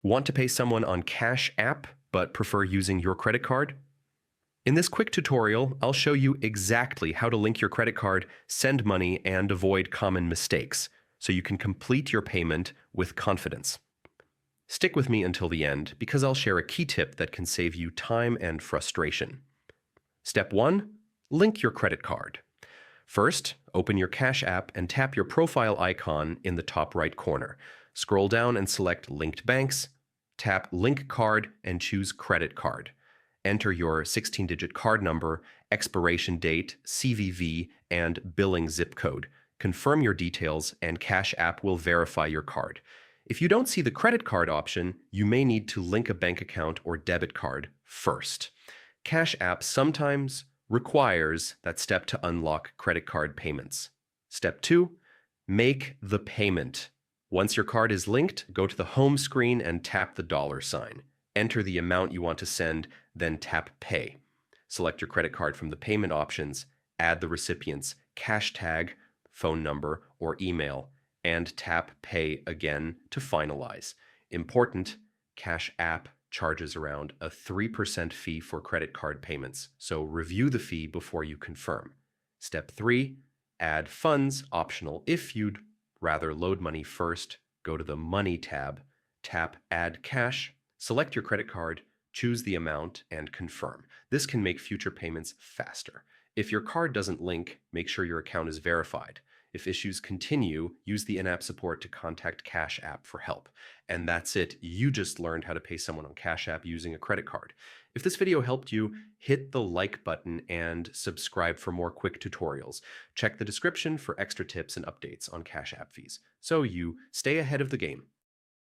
Want to pay someone on Cash App but prefer using your credit card? In this quick tutorial, I'll show you exactly how to link your credit card, send money, and avoid common mistakes, so you can complete your payment with confidence. Stick with me until the end because I'll share a key tip that can save you time and frustration. Step 1. Link your credit card. First, open your Cash App and tap your profile icon in the top right corner. Scroll down and select Linked Banks, tap Link Card and choose Credit Card. Enter your 16-digit card number, expiration date, CVV, and billing zip code. Confirm your details and Cash App will verify your card. If you don't see the credit card option, you may need to link a bank account or debit card first. Cash App sometimes requires that step to unlock credit card payments. Step 2, make the payment. Once your card is linked, go to the home screen and tap the dollar sign. Enter the amount you want to send, then tap Pay. Select your credit card from the payment options, add the recipient's cash tag, phone number, or email, and tap Pay again to finalize. Important, Cash App charges around a 3% fee for credit card payments, so review the fee before you confirm. Step 3, add funds, optional if you'd rather load money first. Go to the Money tab, tap Add Cash, select your credit card, choose the amount, and confirm. This can make future payments faster. If your card doesn't link, make sure your account is verified. If issues continue, use the in-app support to contact Cash App for help. And that's it. You just learned how to pay someone on Cash App using a credit card. If this video helped you, hit the like button and subscribe for more quick tutorials. Check the description for extra tips and updates on Cash App fees, so you stay ahead of the game.